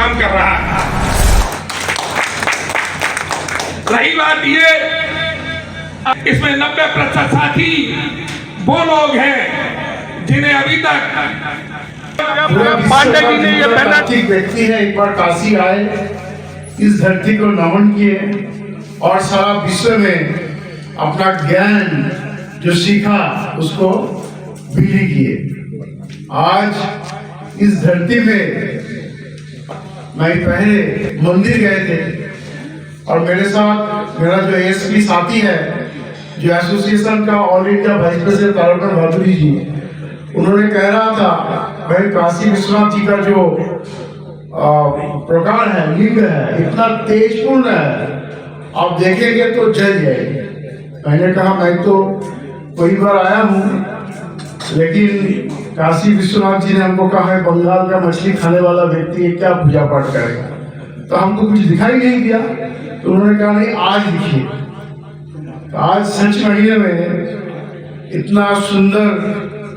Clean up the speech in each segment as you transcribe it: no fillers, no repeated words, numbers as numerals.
काम कर रहा है। रही बात ये, इसमें 90% साथी वो लोग हैं जिन्हें अभी तक पांडे जी ने ये फैनाटिक व्यक्ति है, एक बार काशी आए, इस धरती को नमन किए और सारा विश्व में अपना ज्ञान जो सीखा उसको बिली किए। आज इस धरती में मैं पहले मंदिर गए थे और मेरे साथ मेरा जो एएसपी साथी है, जो एसोसिएशन का all India vice president Tarakan Bhaduri ji, उन्होंने कह रहा था भाई काशी विश्वनाथ जी का जो प्रकार है, लिंग है, इतना तेजपूर्ण है, आप देखेंगे तो जल जाएंगे। मैंने कहा मैं तो कई बार आया हूँ, लेकिन काशी विश्वनाथ जी ने हमको कहा है बंगाल का मछली खाने वाला व्यक्ति है, क्या पूजा पाठ करेगा, तो हमको कुछ दिखाई नहीं दिया। तो उन्होंने कहा नहीं आज दिखिए। तो आज सच महीने में इतना सुंदर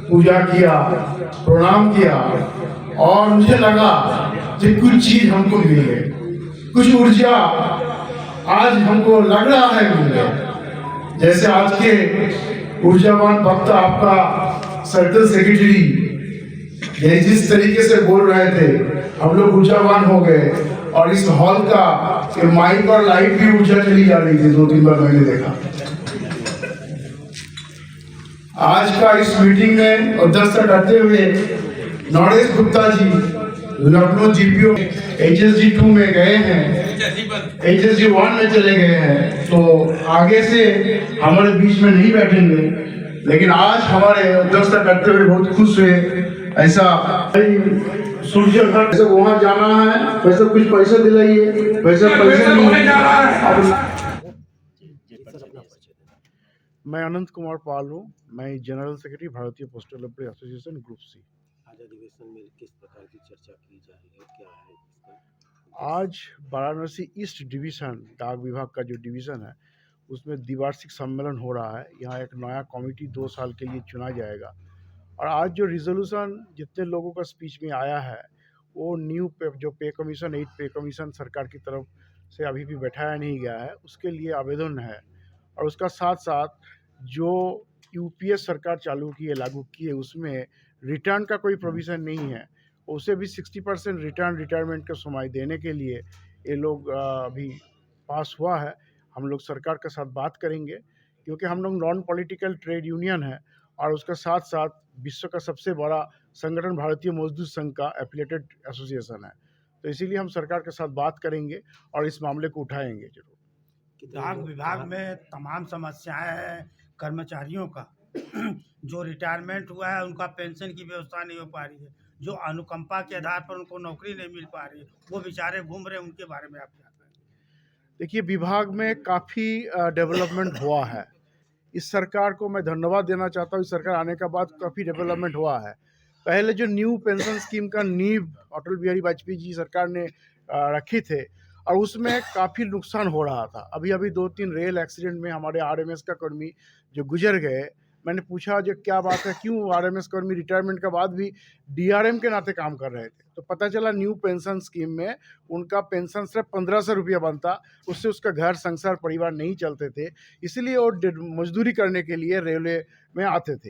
पूजा किया, प्रणाम किया और मुझे लगा कि कुछ चीज हमको मिल गई, कुछ ऊर्जा आज हमको लग रहा है मिल गया। जैसे आज के ऊर्जावान भक्त आपका सर्कल सेक्रेटरी जिस तरीके से बोल रहे थे, हम लोग ऊर्जावान हो गए और इस हॉल का माइक और लाइट भी ऊर्जा चली जा रही थी, 2-3 बार मैंने देखा। आज का इस मीटिंग में अध्यक्षता करते हुए नरेश गुप्ता जी लखनऊ जीपीओ HSG 2 में गए हैं, HSG 1 में चले गए हैं, तो आगे से हमारे बीच में नहीं बैठेंगे, लेकिन आज हमारे अध्यक्षता करते हुए बहुत खुश हुए। ऐसा सूर्य घर ऐसे वहाँ जाना है, वैसे कुछ पैसे दिलाइए, वैसे पैसे नहीं। मैं अनंत कुमार पाल हूँ, मैं general secretary Bharatiya postal employ association group C. आज अधिवेशन में किस प्रकार की चर्चा की जा रही है, क्या है इसका? आज वाराणसी ईस्ट डिवीज़न डाक विभाग का जो डिवीज़न है उसमें द्विवार्षिक सम्मेलन हो रहा है। यहाँ एक नया कमेटी 2 साल के लिए चुना जाएगा और आज जो रिजोल्यूशन जितने लोगों का स्पीच में आया है वो न्यू पे जो पे कमीशन 8 पे कमीशन सरकार की तरफ से अभी भी बैठाया नहीं गया है, उसके लिए आवेदन है। और उसका साथ साथ जो यूपीएस सरकार चालू की है, लागू की है, उसमें रिटर्न का कोई प्रोविज़न नहीं है, उसे भी 60% रिटायरमेंट का समय देने के लिए ये लोग अभी पास हुआ है। हम लोग सरकार के साथ बात करेंगे क्योंकि हम लोग नॉन पॉलिटिकल ट्रेड यूनियन है और उसके साथ साथ विश्व का सबसे बड़ा संगठन भारतीय मजदूर संघ का एफिलिएटेड एसोसिएशन है, तो इसीलिए हम सरकार के साथ बात करेंगे और इस मामले को उठाएंगे जरूर। डाक विभाग में तमाम समस्याएं हैं कर्मचारियों का जो रिटायरमेंट हुआ है उनका पेंशन की व्यवस्था नहीं हो पा रही है, जो अनुकंपा के आधार पर उनको नौकरी नहीं मिल पा रही है, वो बेचारे घूम रहे हैं, उनके बारे में आप क्या कहें? देखिए, विभाग में काफ़ी डेवलपमेंट हुआ है। इस सरकार को मैं धन्यवाद देना चाहता हूँ। इस सरकार आने के बाद काफ़ी डेवलपमेंट हुआ है। पहले जो न्यू पेंशन स्कीम का नींव अटल बिहारी वाजपेयी जी सरकार ने रखी थे और उसमें काफ़ी नुकसान हो रहा था। अभी 2-3 रेल एक्सीडेंट में हमारे आरएमएस का कर्मी जो गुजर गए, मैंने पूछा जो क्या बात है, क्यों आरएमएस कर्मी रिटायरमेंट के बाद भी डीआरएम के नाते काम कर रहे थे, तो पता चला न्यू पेंशन स्कीम में उनका पेंशन सिर्फ 1500 रुपया बनता, उससे उसका घर संसार परिवार नहीं चलते थे, इसलिए वो मजदूरी करने के लिए रेलवे में आते थे।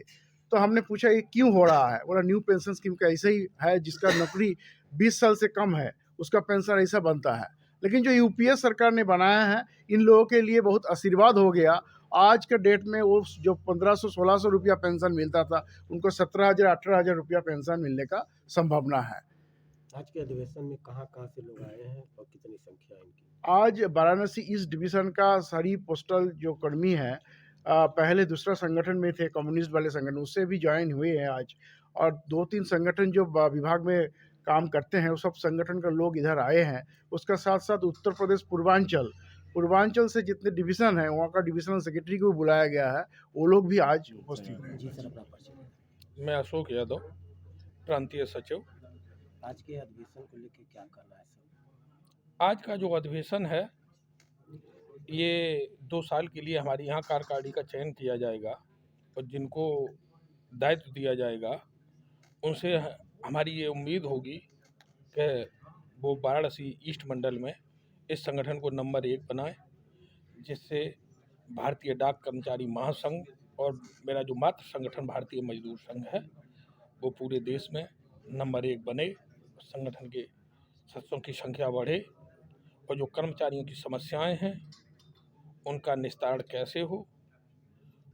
तो हमने पूछा ये क्यों हो रहा है, बोला न्यू पेंशन स्कीम का ऐसा ही है, जिसका नौकरी 20 साल से कम है उसका पेंशन ऐसा बनता है। लेकिन जो यूपीएस सरकार ने बनाया है, इन लोगों के लिए बहुत आशीर्वाद हो गया। आज के डेट में वो जो 1500-1600 रुपया पेंशन मिलता था, उनको 17,000-18,000 रुपया पेंशन मिलने का संभावना है। आज के अधिवेशन में कहाँ से लोग आए हैं और कितनी संख्या है इनकी? आज वाराणसी ईस्ट डिवीज़न का सारी पोस्टल जो कर्मी हैं, पहले दूसरा संगठन में थे, कम्युनिस्ट वाले संगठन, उससे भी ज्वाइन हुए हैं आज, और 2-3 संगठन जो विभाग में काम करते हैं, वो सब संगठन का लोग इधर आए हैं। उसका साथ साथ उत्तर प्रदेश पूर्वांचल से जितने डिवीज़न हैं, वहाँ का डिविजनल सेक्रेटरी को बुलाया गया है, वो लोग भी आज उपस्थित हैं। जी सर, अपना परिचय। मैं अशोक यादव, प्रांतीय सचिव। आज के अधिवेशन को लेकर क्या करना है सर? आज का जो अधिवेशन है ये 2 साल के लिए हमारे यहाँ कार्यकारिणी का चयन किया जाएगा और जिनको दायित्व दिया जाएगा उनसे हमारी ये उम्मीद होगी कि वो वाराणसी ईस्ट मंडल में इस संगठन को नंबर 1 बनाए, जिससे भारतीय डाक कर्मचारी महासंघ और मेरा जो मातृ संगठन भारतीय मजदूर संघ है वो पूरे देश में नंबर 1 बने, संगठन के सदस्यों की संख्या बढ़े और जो कर्मचारियों की समस्याएं हैं उनका निस्तारण कैसे हो,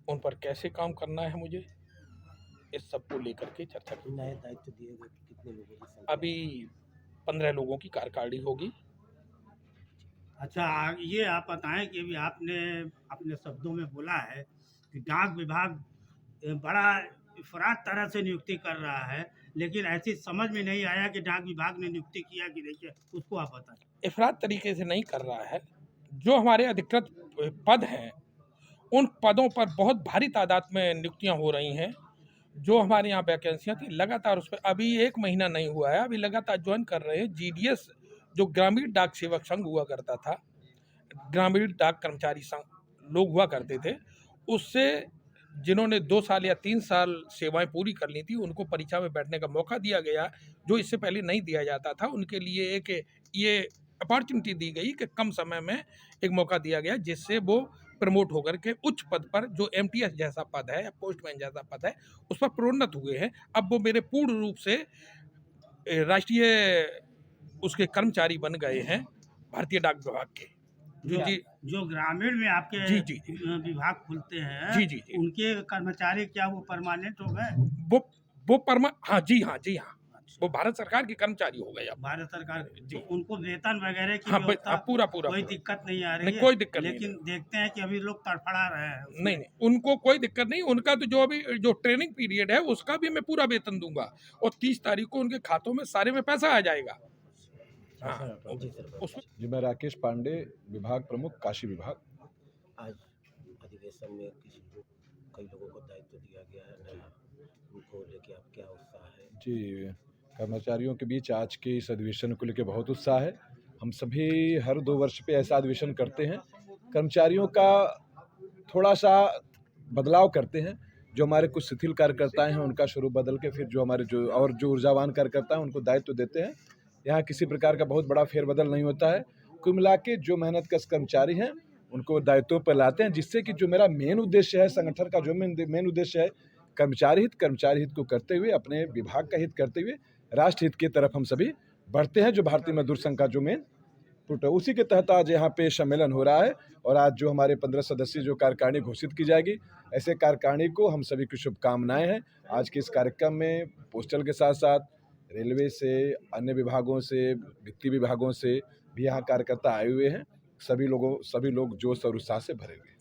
उन पर कैसे काम करना है, मुझे इस सब को लेकर के चर्चा की। नए दायित्व दिए गए तो कितने लोगों की संख्या? अभी 15 लोगों की कार्यकारिणी होगी। अच्छा, ये आप बताएं कि अभी आपने अपने शब्दों में बोला है कि डाक विभाग बड़ा इफरात तरह से नियुक्ति कर रहा है, लेकिन ऐसी समझ में नहीं आया कि डाक विभाग ने नियुक्ति किया कि नहीं किया, उसको आप बताएं। इफरात तरीके से नहीं कर रहा है। जो हमारे अधिकृत पद हैं उन पदों पर बहुत भारी तादाद में नियुक्तियां हो रही हैं। जो हमारे यहाँ वैकेंसियां थी लगातार उस पर अभी 1 महीना नहीं हुआ है, अभी लगातार ज्वाइन कर रहे हैं। GDS जो ग्रामीण डाक सेवक संघ हुआ करता था, ग्रामीण डाक कर्मचारी संघ लोग हुआ करते थे, उससे जिन्होंने 2 साल या 3 साल सेवाएं पूरी कर ली थी उनको परीक्षा में बैठने का मौका दिया गया, जो इससे पहले नहीं दिया जाता था। उनके लिए एक ये अपॉर्चुनिटी दी गई कि कम समय में एक मौका दिया गया, जिससे वो प्रमोट होकर के उच्च पद पर जो MTS जैसा पद है या पोस्टमैन जैसा पद है उस पर प्रोन्नत हुए हैं। अब वो मेरे पूर्ण रूप से राष्ट्रीय उसके कर्मचारी बन गए हैं भारतीय डाक विभाग के। जो ग्रामीण में आपके जी, जी, जी। विभाग खुलते हैं, जी, जी, जी। उनके कर्मचारी क्या वो परमानेंट हो गए? वो हाँ जी हाँ, वो भारत सरकार के कर्मचारी हो गए अब। भारत सरकार जी। तो उनको वेतन वगैरह की हाँ, व्यवस्था पूरा कोई दिक्कत नहीं आ रही नहीं, है, कोई दिक्कत नहीं लेकिन देखते हैं कि अभी लोग तड़फड़ा रहे हैं उसमें। नहीं, उनको कोई दिक्कत नहीं। उनका तो जो अभी जो ट्रेनिंग पीरियड है उसका भी मैं पूरा वेतन दूंगा और 30 तारीख को उनके खातों में सारे में पैसा आ जाएगा। हाँ, जी, मैं राकेश पांडे, विभाग प्रमुख काशी विभाग। आज अधिवेशन में कई लोगों को दायित्व दिया गया है नया, उनको लेके आप क्या उत्साह है? जी, कर्मचारियों के बीच आज के इस अधिवेशन को लेकर बहुत उत्साह है। हम सभी हर 2 वर्ष पे ऐसा अधिवेशन करते हैं। कर्मचारियों का थोड़ा सा बदलाव करते हैं। जो हमारे कुछ शिथिल कार्यकर्ता हैं उनका स्वरूप बदल के फिर जो हमारे जो ऊर्जावान कार्यकर्ता हैं उनको दायित्व देते हैं। यहाँ किसी प्रकार का बहुत बड़ा फेरबदल नहीं होता है। कुल मिला के जो मेहनतकश कर्मचारी हैं उनको दायित्वों पर लाते हैं, जिससे कि जो मेरा मेन उद्देश्य है संगठन का, जो मेन उद्देश्य है कर्मचारी हित को करते हुए, अपने विभाग का हित करते हुए राष्ट्र हित की तरफ हम सभी बढ़ते हैं, जो भारतीय मजदूर संघ का जो मेन पुट है। उसी के तहत आज यहाँ पे सम्मेलन हो रहा है और आज जो हमारे 15 सदस्यीय जो कार्यकारिणी घोषित की जाएगी, ऐसे कार्यकारिणी को हम सभी की शुभकामनाएं हैं। आज के इस कार्यक्रम में पोस्टल के साथ साथ रेलवे से, अन्य विभागों से, वित्तीय विभागों से भी यहाँ कार्यकर्ता आए हुए हैं। सभी लोग जोश और उत्साह से भरे हुए हैं।